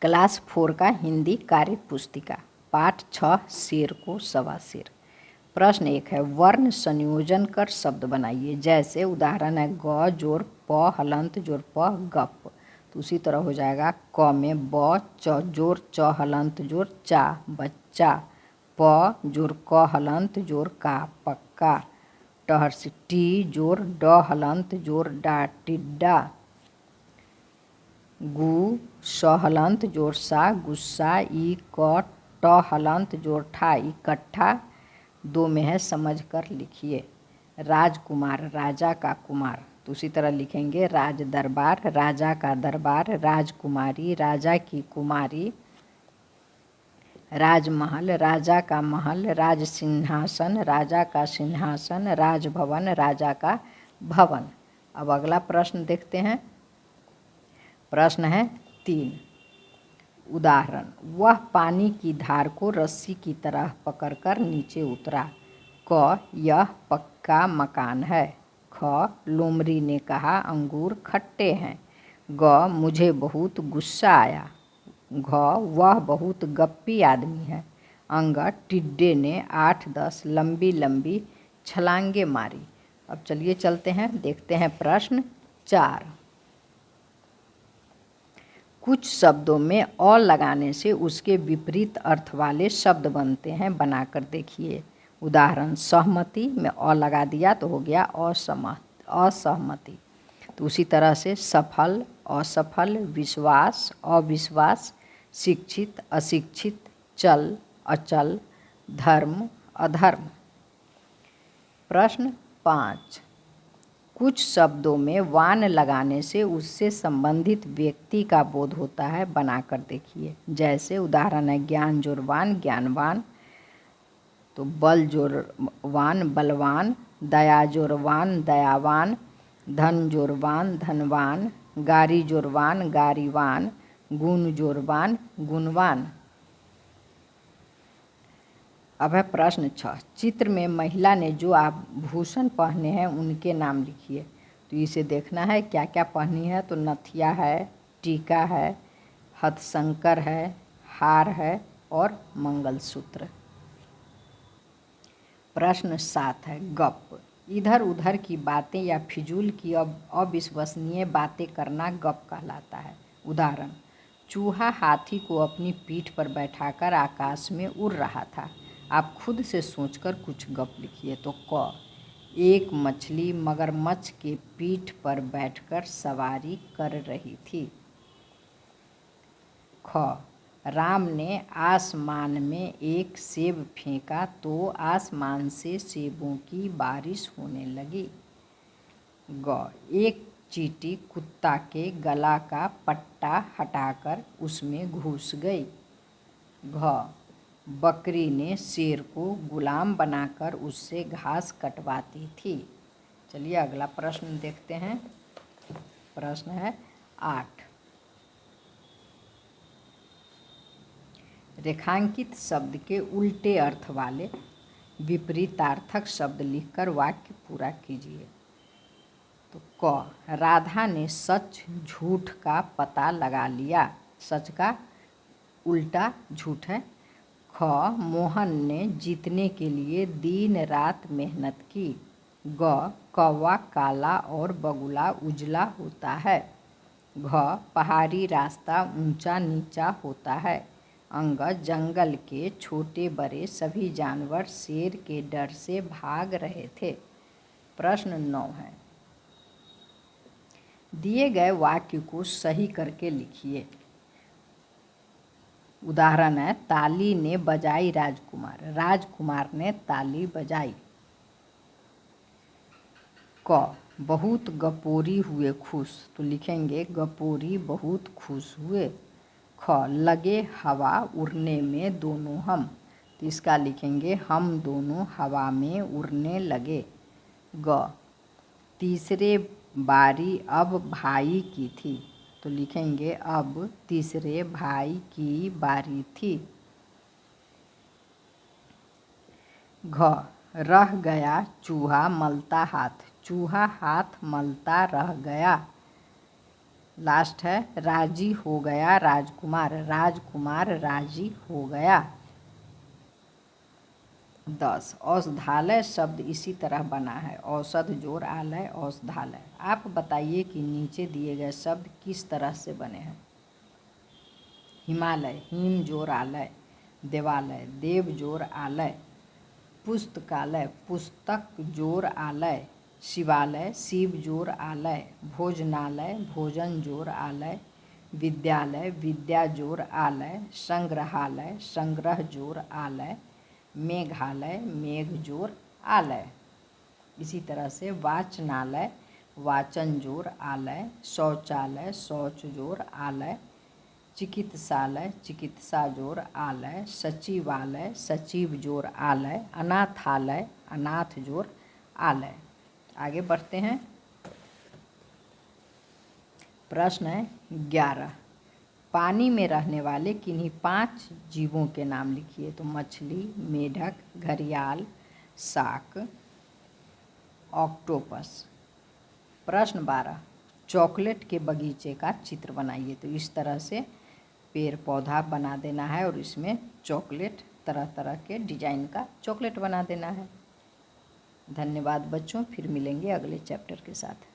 Class 4 का हिंदी कार्य पुस्तिका पाठ 6 शेर को सवा शेर। प्रश्न 1 है, वर्ण संयोजन कर शब्द बनाइए। जैसे उदाहरण है ग जोड़ प हलंत जोड़ प गप, तो उसी तरह हो जाएगा क में ब च जोड़ च हलंत जोड़ चा बच्चा, प जोड़ क हलंत जोड़ का पक्का, टहर से टी जोड़ ड हलंत जोड़ डा टिड्डा, गु स हलंत जोड़ सा गुस्सा, ई क ट हलंत जोड़ ठा इकट्ठा। 2 में है समझ कर लिखिए। राजकुमार राजा का कुमार, तो उसी तरह लिखेंगे राज दरबार राजा का दरबार, राजकुमारी राजा की कुमारी, राजमहल राजा का महल, राज सिंहासन राजा का सिंहासन, राजभवन राजा का भवन। अब अगला प्रश्न देखते हैं। प्रश्न है 3। उदाहरण, वह पानी की धार को रस्सी की तरह पकड़कर नीचे उतरा। क यह पक्का मकान है। ख लोमड़ी ने कहा अंगूर खट्टे हैं। ग मुझे बहुत गुस्सा आया। घ वह बहुत गप्पी आदमी है। अंग टिड्डे ने 8-10 लंबी लंबी छलांगे मारी। अब चलिए चलते हैं, देखते हैं प्रश्न 4। कुछ शब्दों में अ लगाने से उसके विपरीत अर्थ वाले शब्द बनते हैं, बनाकर देखिए। उदाहरण, सहमति में अ लगा दिया तो हो गया असहमति। तो उसी तरह से सफल असफल, विश्वास अविश्वास, शिक्षित अशिक्षित, चल अचल, धर्म अधर्म। प्रश्न 5। कुछ शब्दों में वान लगाने से उससे संबंधित व्यक्ति का बोध होता है, बनाकर देखिए। जैसे उदाहरण है ज्ञान जोड़ वान ज्ञानवान, तो बल जोड़ वान बलवान, दया जोड़ वान दयावान, धन जोड़ वान धनवान, गारी जोड़ वान गारीवान, गुण जोड़ वान गुणवान। अब है प्रश्न 6। चित्र में महिला ने जो आभूषण पहने हैं उनके नाम लिखिए। तो इसे देखना है क्या क्या पहनी है। तो नथिया है, टीका है, हथशंकर है, हार है और मंगलसूत्र। प्रश्न 7 है गप। इधर उधर की बातें या फिजूल की अविश्वसनीय बातें करना गप कहलाता है। उदाहरण, चूहा हाथी को अपनी पीठ पर बैठाकर आकाश में उड़ रहा था। आप खुद से सोचकर कुछ गप लिखिए। तो क एक मछली मगरमच्छ के पीठ पर बैठकर सवारी कर रही थी। ख राम ने आसमान में एक सेब फेंका तो आसमान से सेबों की बारिश होने लगी। ग एक चींटी कुत्ता के गला का पट्टा हटाकर उसमें घुस गई। घ बकरी ने शेर को गुलाम बनाकर उससे घास कटवाती थी। चलिए अगला प्रश्न देखते हैं। प्रश्न है 8। रेखांकित शब्द के उल्टे अर्थ वाले विपरीतार्थक शब्द लिखकर वाक्य पूरा कीजिए। तो क राधा ने सच झूठ का पता लगा लिया। सच का उल्टा झूठ है। ख मोहन ने जीतने के लिए दिन रात मेहनत की। ग कौवा काला और बगुला उजला होता है। घ पहाड़ी रास्ता ऊंचा नीचा होता है। अंग जंगल के छोटे बड़े सभी जानवर शेर के डर से भाग रहे थे। प्रश्न 9 है। दिए गए वाक्य को सही करके लिखिए। उदाहरण है ताली ने बजाई राजकुमार, राजकुमार ने ताली बजाई। क बहुत गपोरी हुए खुश, तो लिखेंगे गपोरी बहुत खुश हुए। ख लगे हवा उड़ने में दोनों हम, तो इसका लिखेंगे हम दोनों हवा में उड़ने लगे। ग तीसरे बारी अब भाई की थी, तो लिखेंगे अब तीसरे भाई की बारी थी। घ रह गया चूहा मलता हाथ, चूहा हाथ मलता रह गया। लास्ट है राजी हो गया राजकुमार, राजकुमार राजी हो गया। 10 औषधालय शब्द इसी तरह बना है, औषध जोर आलय औषधालय। आप बताइए कि नीचे दिए गए शब्द किस तरह से बने हैं। हिमालय, हिम जोर आलय, देवालय, देव जोर आलय, पुस्तकालय, पुस्तक जोर आलय, शिवालय, शिव जोर आलय, भोजनालय, भोजन जोर आलय, विद्यालय, विद्या जोर आलय, संग्रहालय, संग्रह जोर आलय, मेघालय, मेघ जोर आलय। इसी तरह से वाचनालय, वाचन जोर आलय, शौचालय, शौच जोर आलय, चिकित्सालय, चिकित्सा जोर आलय, सचिवालय, सचिव जोर आलय, अनाथालय, अनाथ जोर आलय। आगे बढ़ते हैं। प्रश्न है 11, पानी में रहने वाले किन्हीं 5 जीवों के नाम लिखिए। तो मछली, मेढक, घड़ियाल, शाक, ऑक्टोपस। प्रश्न 12, चॉकलेट के बगीचे का चित्र बनाइए। तो इस तरह से पेड़ पौधा बना देना है और इसमें चॉकलेट, तरह तरह के डिजाइन का चॉकलेट बना देना है। धन्यवाद बच्चों, फिर मिलेंगे अगले चैप्टर के साथ।